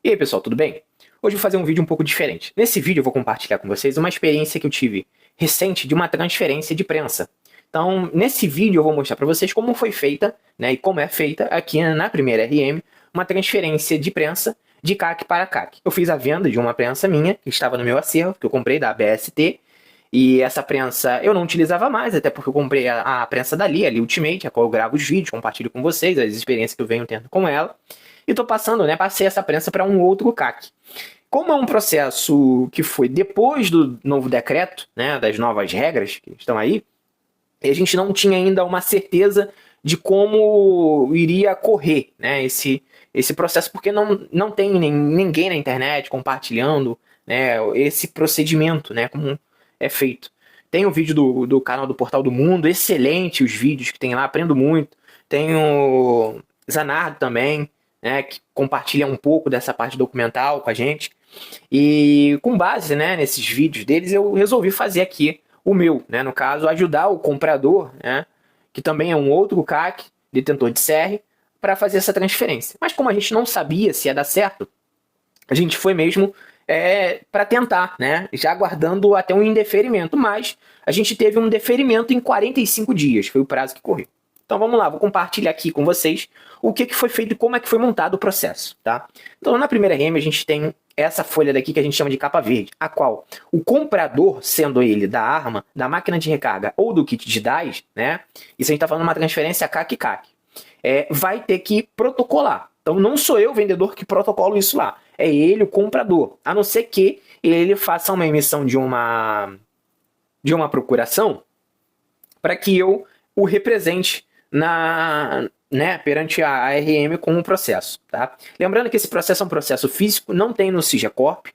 E aí pessoal, tudo bem? Hoje eu vou fazer um vídeo um pouco diferente. Nesse vídeo eu vou compartilhar com vocês uma experiência que eu tive recente de uma transferência de prensa. Então, nesse vídeo eu vou mostrar para vocês como foi feita, né, e como é feita aqui na primeira RM, uma transferência de prensa de CAC para CAC. Eu fiz a venda de uma prensa minha, que estava no meu acervo, que eu comprei da BST, e essa prensa eu não utilizava mais, até porque eu comprei a prensa dali, a Ultimate, a qual eu gravo os vídeos, compartilho com vocês, as experiências que eu venho tendo com ela. E tô passando, né, passei essa prensa para um outro CAC. Como é um processo que foi depois do novo decreto, né, das novas regras que estão aí, a gente não tinha ainda uma certeza de como iria correr, né, esse processo, porque não tem ninguém na internet compartilhando, né, esse procedimento, né, como é feito. Tem o vídeo do canal do Portal do Mundo, excelente os vídeos que tem lá, aprendo muito. Tem o Zanardo também, né, que compartilha um pouco dessa parte documental com a gente. E com base, né, nesses vídeos deles, eu resolvi fazer aqui o meu, né, no caso, ajudar o comprador, né, que também é um outro CAC, detentor de CR, para fazer essa transferência. Mas como a gente não sabia se ia dar certo, a gente foi mesmo para tentar, né, já aguardando até um indeferimento, mas a gente teve um deferimento em 45 dias, foi o prazo que correu. Então vamos lá, vou compartilhar aqui com vocês o que foi feito e como é que foi montado o processo, tá? Então na primeira RM a gente tem essa folha daqui que a gente chama de capa verde, a qual o comprador, sendo ele da arma, da máquina de recarga ou do kit de DAS, né? Isso a gente está falando de uma transferência CAC-CAC, vai ter que protocolar. Então não sou eu, vendedor, que protocolo isso lá. É ele, o comprador. A não ser que ele faça uma emissão de uma procuração para que eu o represente perante a ARM com o processo, tá? Lembrando que esse processo é um processo físico, não tem no SIGECORP.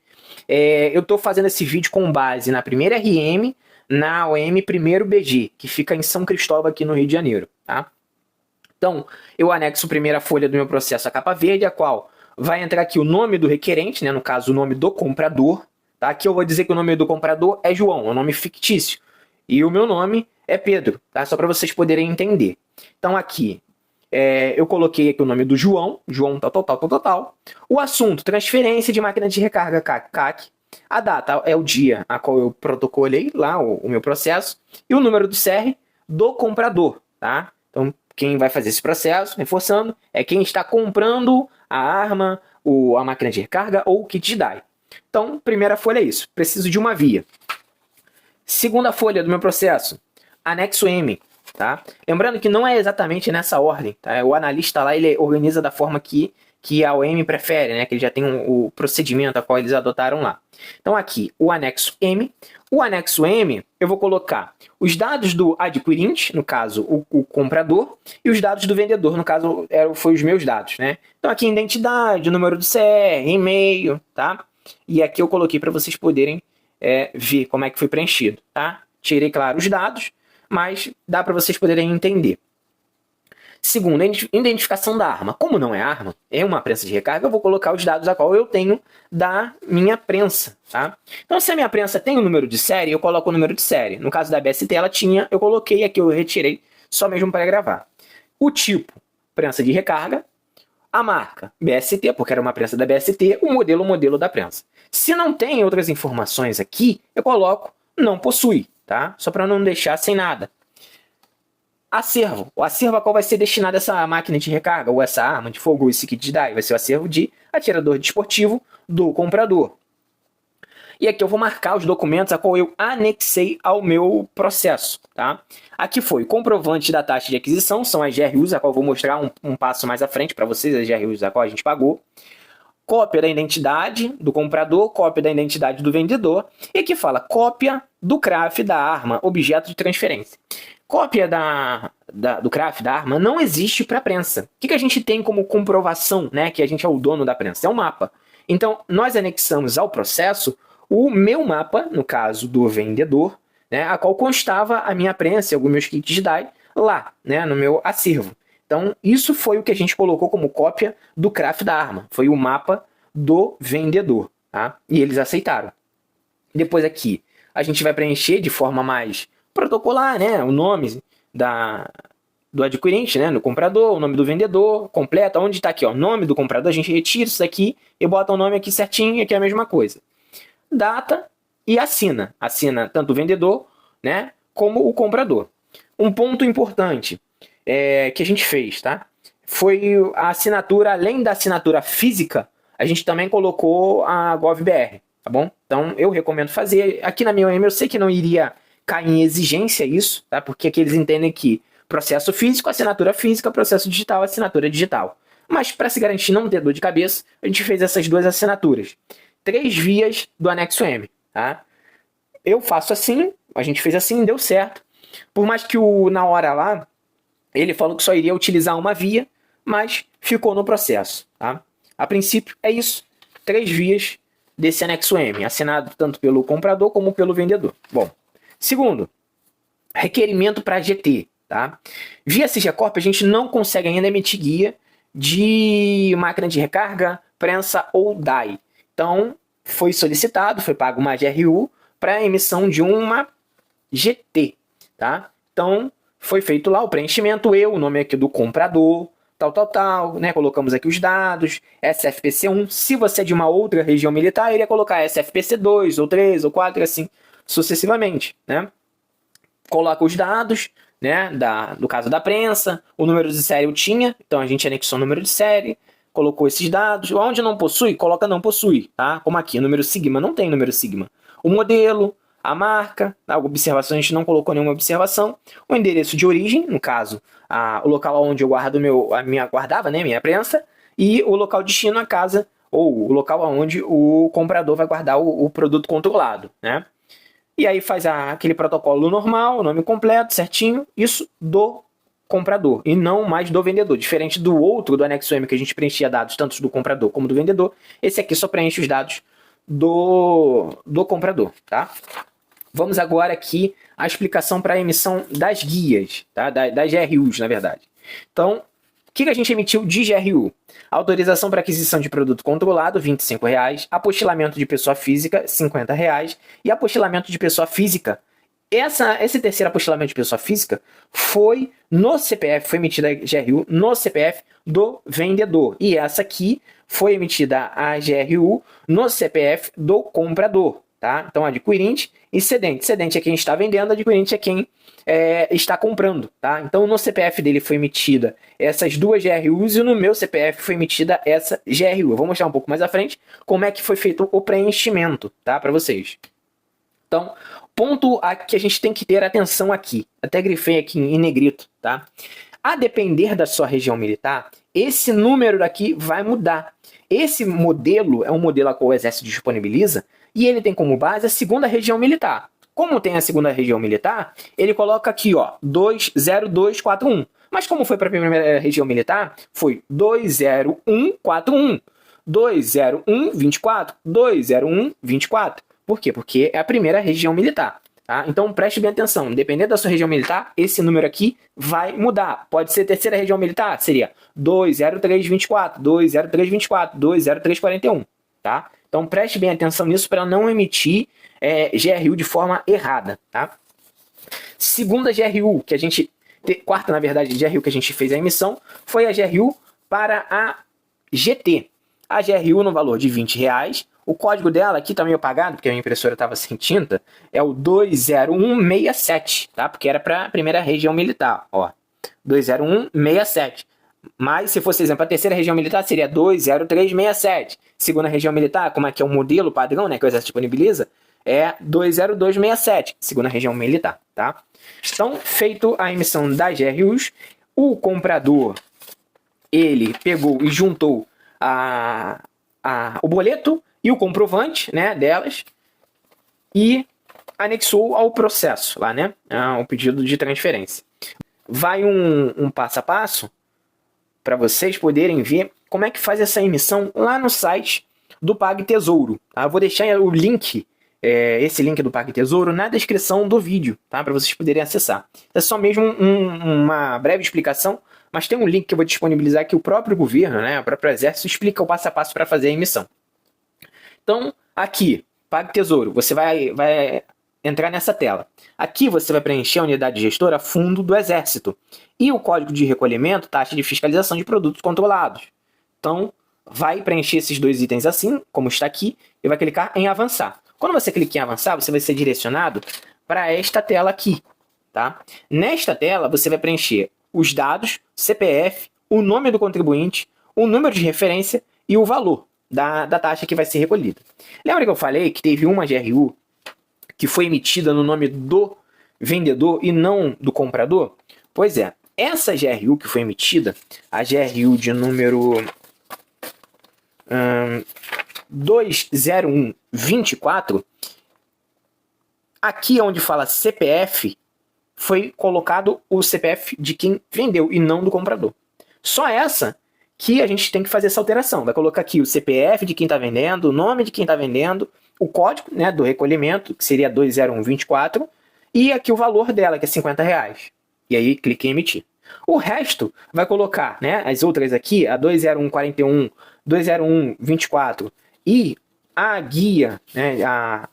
Eu estou fazendo esse vídeo com base na primeira RM, na OM primeiro BG, que fica em São Cristóvão, aqui no Rio de Janeiro, tá? Então, eu anexo a primeira folha do meu processo, a capa verde, a qual vai entrar aqui o nome do requerente, né, no caso o nome do comprador, tá? Aqui eu vou dizer que o nome do comprador é João, é um nome fictício, e o meu nome é Pedro, tá? Só para vocês poderem entender. Então aqui, eu coloquei aqui o nome do João, tal. O assunto, transferência de máquina de recarga CAC. A data é o dia a qual eu protocolei lá o meu processo. E o número do CR do comprador, tá? Então, quem vai fazer esse processo, reforçando, é quem está comprando a arma, a máquina de recarga ou o kit de DAI. Então, primeira folha é isso. Preciso de uma via. Segunda folha do meu processo, anexo M. Tá? Lembrando que não é exatamente nessa ordem, tá? O analista lá ele organiza da forma que a OM prefere, né? Que ele já tem o procedimento a qual eles adotaram lá. Então aqui, o anexo M. O anexo M, eu vou colocar os dados do adquirente, no caso o comprador, e os dados do vendedor, no caso foi os meus dados, né? Então aqui identidade, número do CR, e-mail, tá? E aqui eu coloquei para vocês poderem ver como é que foi preenchido, tá? Tirei, claro, os dados, mas dá para vocês poderem entender. Segundo, identificação da arma. Como não é arma, é uma prensa de recarga, eu vou colocar os dados a qual eu tenho da minha prensa, tá? Então, se a minha prensa tem o número de série, eu coloco o número de série. No caso da BST, ela tinha, eu coloquei aqui, eu retirei só mesmo para gravar. O tipo, prensa de recarga. A marca, BST, porque era uma prensa da BST. O modelo da prensa. Se não tem outras informações aqui, eu coloco não possui, tá? Só para não deixar sem nada. Acervo. O acervo a qual vai ser destinado essa máquina de recarga, ou essa arma de fogo, ou esse kit de DAI, vai ser o acervo de atirador desportivo do comprador. E aqui eu vou marcar os documentos a qual eu anexei ao meu processo, tá? Aqui foi comprovante da taxa de aquisição, são as GRUs, a qual eu vou mostrar um passo mais à frente para vocês, as GRUs a qual a gente pagou. Cópia da identidade do comprador, cópia da identidade do vendedor, e aqui fala cópia do CRAF da arma, objeto de transferência. Cópia do CRAF da arma não existe para a prensa. O que a gente tem como comprovação, né, que a gente é o dono da prensa? É um mapa. Então, nós anexamos ao processo o meu mapa, no caso do vendedor, né, a qual constava a minha prensa e alguns meus kits de DAI lá, né, no meu acervo. Então, isso foi o que a gente colocou como cópia do CRAF da arma. Foi o mapa do vendedor, tá? E eles aceitaram. Depois aqui, a gente vai preencher de forma mais protocolar, né? O nome do adquirente, né, no comprador, o nome do vendedor, completa, onde está aqui, ó, nome do comprador, a gente retira isso aqui e bota o nome aqui certinho, e aqui é a mesma coisa. Data e assina tanto o vendedor, né, como o comprador. Um ponto importante que a gente fez, tá? Foi a assinatura, além da assinatura física, a gente também colocou a GovBR, tá bom? Então eu recomendo fazer. Aqui na minha OEM eu sei que não iria cair em exigência isso, tá? Porque aqui eles entendem que processo físico, assinatura física, processo digital, assinatura digital. Mas para se garantir não ter dor de cabeça, a gente fez essas duas assinaturas. 3 vias do anexo M, tá? Eu faço assim, a gente fez assim, deu certo. Por mais que na hora lá, ele falou que só iria utilizar uma via, mas ficou no processo, tá? A princípio é isso, 3 vias desse anexo M, assinado tanto pelo comprador como pelo vendedor. Bom, segundo, requerimento para GT, tá? Via SIGECORP a gente não consegue ainda emitir guia de máquina de recarga, prensa ou DAI. Então, foi solicitado, foi pago uma GRU para a emissão de uma GT, tá? Então, foi feito lá o preenchimento, o nome aqui do comprador, tal, né? Colocamos aqui os dados, SFPC1. Se você é de uma outra região militar, ele ia colocar SFPC2, ou 3, ou 4, assim, sucessivamente, né? Coloca os dados, né? Do caso da prensa, o número de série eu tinha, então a gente anexou o número de série, colocou esses dados. Onde não possui, coloca não possui, tá? Como aqui, número sigma, não tem número sigma. O modelo, a marca, a observação a gente não colocou nenhuma observação, o endereço de origem, no caso, o local onde eu guardo guardava, né, minha prensa, e o local de destino, a casa, ou o local onde o comprador vai guardar o produto controlado, né? E aí faz aquele protocolo normal, nome completo, certinho, isso do comprador, e não mais do vendedor. Diferente do outro, do anexo M, que a gente preenchia dados tanto do comprador como do vendedor, esse aqui só preenche os dados do comprador, tá? Vamos agora aqui a explicação para a emissão das guias, tá? Das GRUs, na verdade. Então, o que a gente emitiu de GRU? Autorização para aquisição de produto controlado, R$ 25,00. Apostilamento de pessoa física, R$ 50,00. E apostilamento de pessoa física. Esse terceiro apostilamento de pessoa física foi no CPF, foi emitida a GRU no CPF do vendedor. E essa aqui foi emitida a GRU no CPF do comprador, tá? Então, adquirente e cedente. Cedente é quem está vendendo, adquirente é quem está comprando, tá? Então, no CPF dele foi emitida essas duas GRUs e no meu CPF foi emitida essa GRU. Eu vou mostrar um pouco mais à frente como é que foi feito o preenchimento, tá? Para vocês. Então, ponto que a gente tem que ter atenção aqui. Até grifei aqui em negrito, tá? A depender da sua região militar, esse número daqui vai mudar. Esse modelo é um modelo a qual o Exército disponibiliza e ele tem como base a segunda região militar. Como tem a segunda região militar, ele coloca aqui, ó, 20241. Mas como foi para a primeira região militar, foi 20141, 20124, 20124. Por quê? Porque é a primeira região militar. Tá? Então preste bem atenção, dependendo da sua região militar, esse número aqui vai mudar. Pode ser terceira região militar, seria 20324, 20324, 20341. Tá? Então preste bem atenção nisso para não emitir GRU de forma errada. Tá? Segunda GRU, que a gente. Quarta, na verdade, GRU que a gente fez a emissão, foi a GRU para a GT. A GRU no valor de R$20. O código dela, aqui tá meio apagado, porque a minha impressora estava sem tinta, é o 20167, tá? Porque era para a primeira região militar, ó. 20167. Mas, se fosse, exemplo, a terceira região militar, seria 20367. Segunda região militar, como é que é o modelo padrão, né, que o Exército disponibiliza, é 20267, segunda região militar, tá? Então, feito a emissão das GRUs, o comprador, ele pegou e juntou o boleto e o comprovante, né, delas e anexou ao processo lá, né, o pedido de transferência. Vai um passo a passo para vocês poderem ver como é que faz essa emissão lá no site do PagTesouro. Tá? Eu vou deixar o link, esse link do PagTesouro na descrição do vídeo, tá? Para vocês poderem acessar. É só mesmo uma breve explicação, mas tem um link que eu vou disponibilizar que o próprio governo, né, o próprio Exército, explica o passo a passo para fazer a emissão. Então, aqui, PagTesouro, você vai entrar nessa tela. Aqui você vai preencher a unidade gestora fundo do Exército e o código de recolhimento, taxa de fiscalização de produtos controlados. Então, vai preencher esses dois itens assim, como está aqui, e vai clicar em avançar. Quando você clicar em avançar, você vai ser direcionado para esta tela aqui, tá? Nesta tela, você vai preencher os dados, CPF, o nome do contribuinte, o número de referência e o valor da taxa que vai ser recolhida. Lembra que eu falei que teve uma GRU que foi emitida no nome do vendedor e não do comprador? Pois é, essa GRU que foi emitida, a GRU de número 20124, aqui onde fala CPF, foi colocado o CPF de quem vendeu e não do comprador. Só essa que a gente tem que fazer essa alteração. Vai colocar aqui o CPF de quem está vendendo, o nome de quem está vendendo, o código, né, do recolhimento, que seria 20124, e aqui o valor dela, que é R$50. E aí, clique em emitir. O resto vai colocar, né, as outras aqui, a 20141, 20124 e a guia, né, a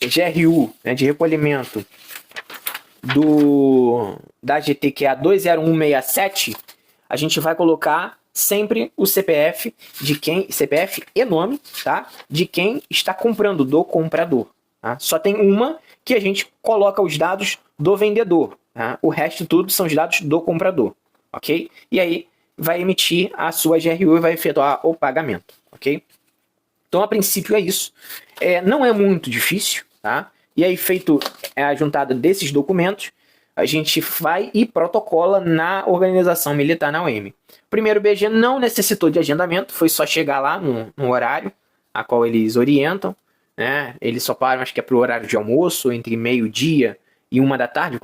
GRU, né, de recolhimento da GT, que é a 20167, a gente vai colocar sempre o CPF de quem, CPF e nome, tá? De quem está comprando, do comprador. Tá? Só tem uma que a gente coloca os dados do vendedor. Tá? O resto tudo são os dados do comprador, ok? E aí vai emitir a sua GRU e vai efetuar o pagamento, ok? Então, a princípio é isso. Não é muito difícil, tá? E aí, feito a juntada desses documentos, a gente vai e protocola na organização militar na UEM. Primeiro BG não necessitou de agendamento, foi só chegar lá no horário a qual eles orientam, né? Eles só param, acho que é para o horário de almoço, entre meio-dia e 1 da tarde,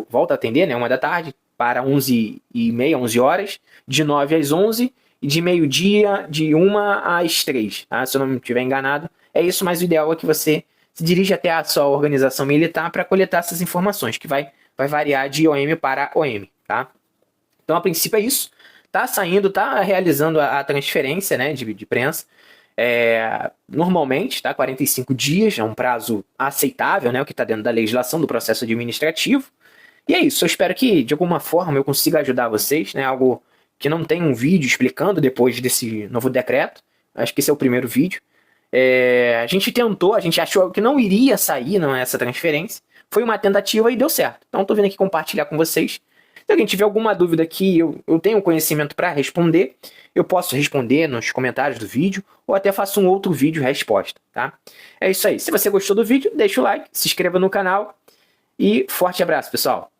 volta a atender, né? 1 da tarde, para 11h30, 11 horas, de 9 às 11, e de meio-dia, de 1 às 3, tá? Se eu não estiver enganado, é isso, mas o ideal é que você se dirija até a sua organização militar para coletar essas informações, que vai variar de OM para OM, tá? Então, a princípio é isso. Tá saindo, tá realizando a transferência, né, de prensa. Normalmente, tá? 45 dias, é um prazo aceitável, né, o que está dentro da legislação do processo administrativo. E é isso, eu espero que, de alguma forma, eu consiga ajudar vocês, né, algo que não tem um vídeo explicando depois desse novo decreto. Acho que esse é o primeiro vídeo. A gente achou que não iria sair essa transferência. Foi uma tentativa e deu certo. Então, estou vindo aqui compartilhar com vocês. Se alguém tiver alguma dúvida que eu tenho conhecimento para responder, eu posso responder nos comentários do vídeo ou até faço um outro vídeo resposta, tá? É isso aí. Se você gostou do vídeo, deixa o like, se inscreva no canal e forte abraço, pessoal!